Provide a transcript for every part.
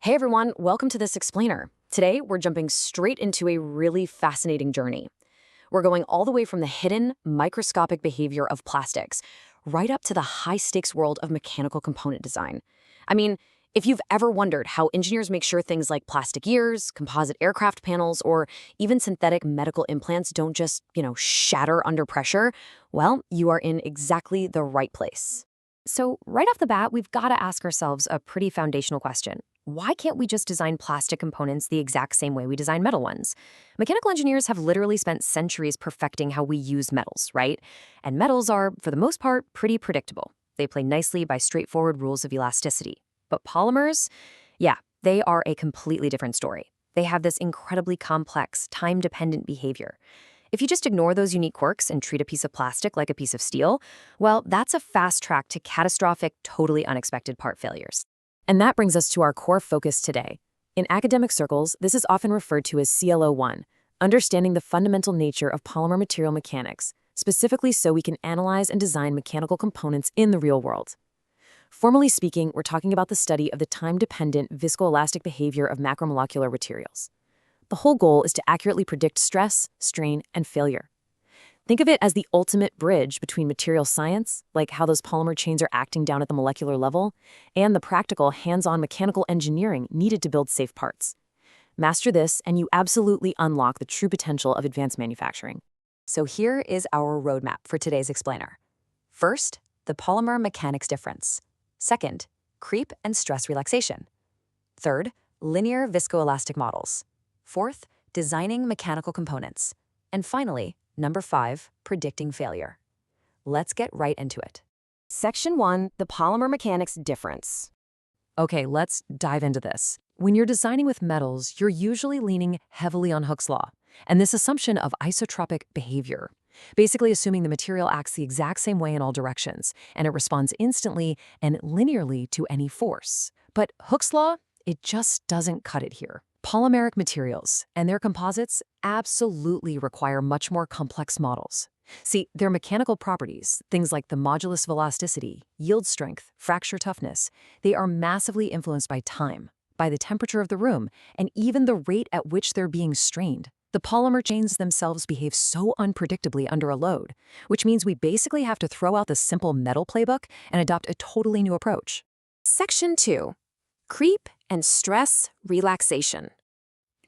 Hey everyone, welcome to this explainer. Today, we're jumping straight into a really fascinating journey. We're going all the way from the hidden, microscopic behavior of plastics, right up to the high-stakes world of mechanical component design. I mean, if you've ever wondered how engineers make sure things like plastic ears, composite aircraft panels, or even synthetic medical implants don't just, shatter under pressure, well, you are in exactly the right place. So right off the bat, we've got to ask ourselves a pretty foundational question. Why can't we just design plastic components the exact same way we design metal ones? Mechanical engineers have literally spent centuries perfecting how we use metals, right? And metals are, for the most part, pretty predictable. They play nicely by straightforward rules of elasticity. But polymers? Yeah, they are a completely different story. They have this incredibly complex, time-dependent behavior. If you just ignore those unique quirks and treat a piece of plastic like a piece of steel, well, that's a fast track to catastrophic, totally unexpected part failures. And that brings us to our core focus today. In academic circles, this is often referred to as CLO1, understanding the fundamental nature of polymer material mechanics, specifically so we can analyze and design mechanical components in the real world. Formally speaking, we're talking about the study of the time-dependent viscoelastic behavior of macromolecular materials. The whole goal is to accurately predict stress, strain, and failure. Think of it as the ultimate bridge between material science, like how those polymer chains are acting down at the molecular level, and the practical, hands-on mechanical engineering needed to build safe parts. Master this, and you absolutely unlock the true potential of advanced manufacturing. So here is our roadmap for today's explainer. First, the polymer mechanics difference. Second, creep and stress relaxation. Third, linear viscoelastic models. Fourth, designing mechanical components. And finally, number 5, predicting failure. Let's get right into it. Section 1, the polymer mechanics difference. Okay, let's dive into this. When you're designing with metals, you're usually leaning heavily on Hooke's law, and this assumption of isotropic behavior, basically assuming the material acts the exact same way in all directions, and it responds instantly and linearly to any force. But Hooke's law, it just doesn't cut it here. Polymeric materials and their composites absolutely require much more complex models. See, their mechanical properties, things like the modulus of elasticity, yield strength, fracture toughness, they are massively influenced by time, by the temperature of the room, and even the rate at which they're being strained. The polymer chains themselves behave so unpredictably under a load, which means we basically have to throw out the simple metal playbook and adopt a totally new approach. Section 2. Creep and stress relaxation.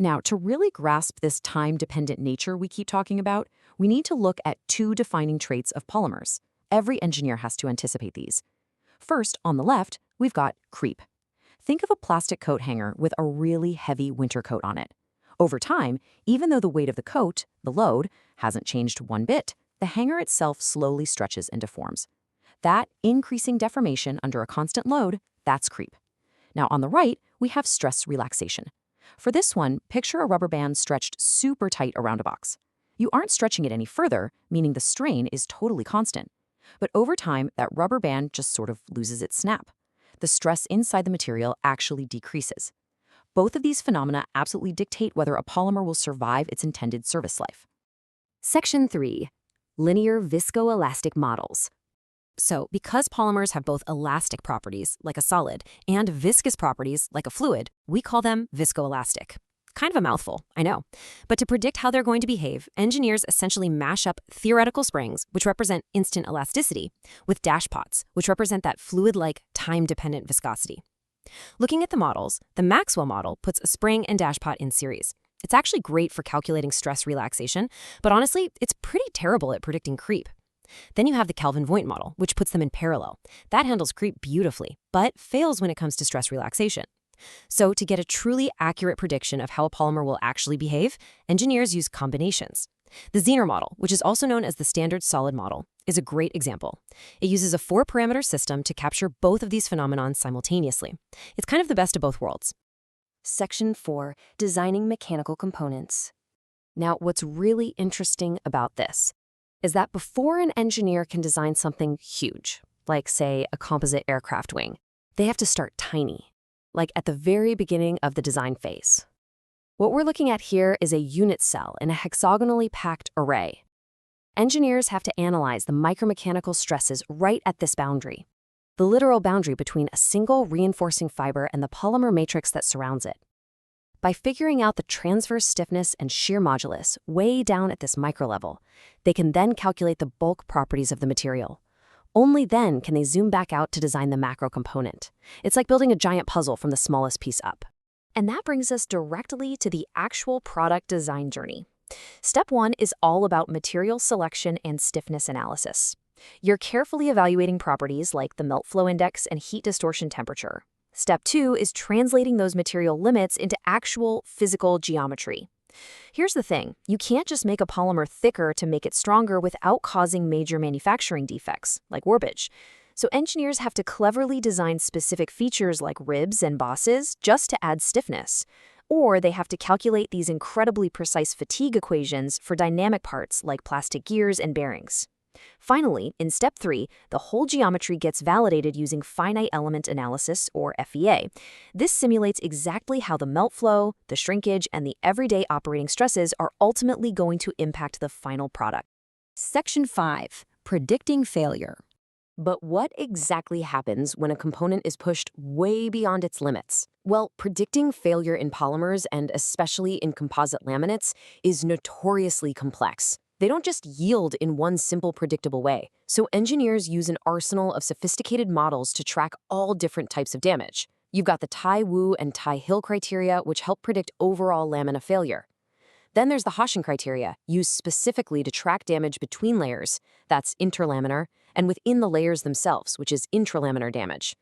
Now, to really grasp this time-dependent nature we keep talking about, we need to look at 2 defining traits of polymers. Every engineer has to anticipate these. First, on the left, we've got creep. Think of a plastic coat hanger with a really heavy winter coat on it. Over time, even though the weight of the coat, the load, hasn't changed one bit, the hanger itself slowly stretches and deforms. That increasing deformation under a constant load, that's creep. Now, on the right, we have stress relaxation. For this one, picture a rubber band stretched super tight around a box. You aren't stretching it any further, meaning the strain is totally constant. But over time, that rubber band just sort of loses its snap. The stress inside the material actually decreases. Both of these phenomena absolutely dictate whether a polymer will survive its intended service life. Section 3. Linear viscoelastic models. So, because polymers have both elastic properties, like a solid, and viscous properties, like a fluid, we call them viscoelastic. Kind of a mouthful, I know. But to predict how they're going to behave, engineers essentially mash up theoretical springs, which represent instant elasticity, with dashpots, which represent that fluid-like, time-dependent viscosity. Looking at the models, the Maxwell model puts a spring and dashpot in series. It's actually great for calculating stress relaxation, but honestly, it's pretty terrible at predicting creep. Then you have the Kelvin-Voigt model, which puts them in parallel. That handles creep beautifully, but fails when it comes to stress relaxation. So to get a truly accurate prediction of how a polymer will actually behave, engineers use combinations. The Zener model, which is also known as the standard solid model, is a great example. It uses a 4-parameter system to capture both of these phenomena simultaneously. It's kind of the best of both worlds. Section 4. Designing mechanical components. Now, what's really interesting about this is that before an engineer can design something huge, like, say, a composite aircraft wing, they have to start tiny, like at the very beginning of the design phase. What we're looking at here is a unit cell in a hexagonally packed array. Engineers have to analyze the micromechanical stresses right at this boundary. the literal boundary between a single reinforcing fiber and the polymer matrix that surrounds it. By figuring out the transverse stiffness and shear modulus way down at this micro level, they can then calculate the bulk properties of the material. Only then can they zoom back out to design the macro component. It's like building a giant puzzle from the smallest piece up. And that brings us directly to the actual product design journey. Step 1 is all about material selection and stiffness analysis. You're carefully evaluating properties like the melt flow index and heat distortion temperature. Step 2 is translating those material limits into actual physical geometry. Here's the thing, you can't just make a polymer thicker to make it stronger without causing major manufacturing defects, like warpage. So engineers have to cleverly design specific features like ribs and bosses just to add stiffness. Or they have to calculate these incredibly precise fatigue equations for dynamic parts like plastic gears and bearings. Finally, in step 3, the whole geometry gets validated using finite element analysis, or FEA. This simulates exactly how the melt flow, the shrinkage, and the everyday operating stresses are ultimately going to impact the final product. Section 5. Predicting failure. But what exactly happens when a component is pushed way beyond its limits? Well, predicting failure in polymers, and especially in composite laminates, is notoriously complex. They don't just yield in one simple, predictable way. So engineers use an arsenal of sophisticated models to track all different types of damage. You've got the Tai-Wu and Tai-Hill criteria, which help predict overall lamina failure. Then there's the Hoshin criteria, used specifically to track damage between layers, that's interlaminar, and within the layers themselves, which is intralaminar damage.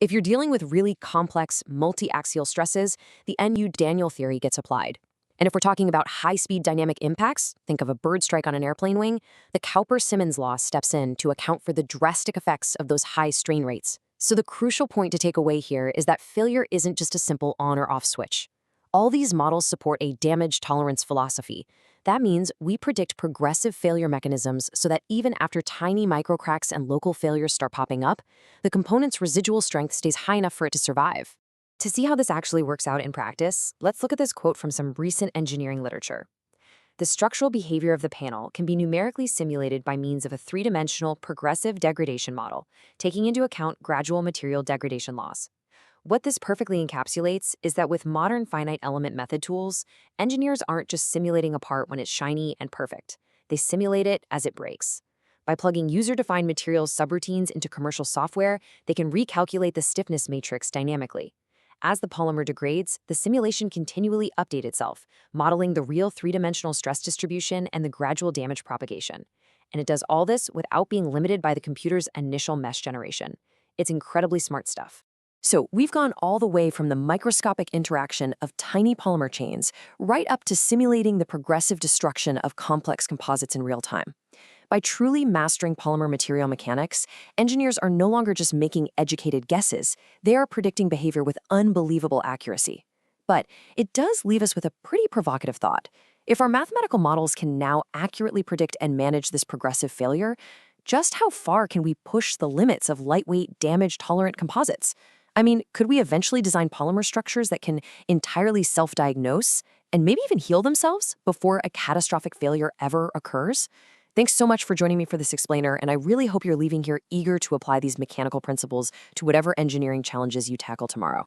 If you're dealing with really complex, multi-axial stresses, the NU-Daniel theory gets applied. And if we're talking about high-speed dynamic impacts, think of a bird strike on an airplane wing, the Cowper-Simmons law steps in to account for the drastic effects of those high strain rates. So the crucial point to take away here is that failure isn't just a simple on or off switch. All these models support a damage tolerance philosophy. That means we predict progressive failure mechanisms so that even after tiny microcracks and local failures start popping up, the component's residual strength stays high enough for it to survive. To see how this actually works out in practice, let's look at this quote from some recent engineering literature. The structural behavior of the panel can be numerically simulated by means of a three-dimensional progressive degradation model, taking into account gradual material degradation laws. What this perfectly encapsulates is that with modern finite element method tools, engineers aren't just simulating a part when it's shiny and perfect. They simulate it as it breaks. By plugging user-defined materials subroutines into commercial software, they can recalculate the stiffness matrix dynamically. As the polymer degrades, the simulation continually updates itself, modeling the real three-dimensional stress distribution and the gradual damage propagation. And it does all this without being limited by the computer's initial mesh generation. It's incredibly smart stuff. So we've gone all the way from the microscopic interaction of tiny polymer chains right up to simulating the progressive destruction of complex composites in real time. By truly mastering polymer material mechanics, engineers are no longer just making educated guesses, they are predicting behavior with unbelievable accuracy. But it does leave us with a pretty provocative thought. If our mathematical models can now accurately predict and manage this progressive failure, just how far can we push the limits of lightweight, damage-tolerant composites? I mean, could we eventually design polymer structures that can entirely self-diagnose and maybe even heal themselves before a catastrophic failure ever occurs? Thanks so much for joining me for this explainer, and I really hope you're leaving here eager to apply these mechanical principles to whatever engineering challenges you tackle tomorrow.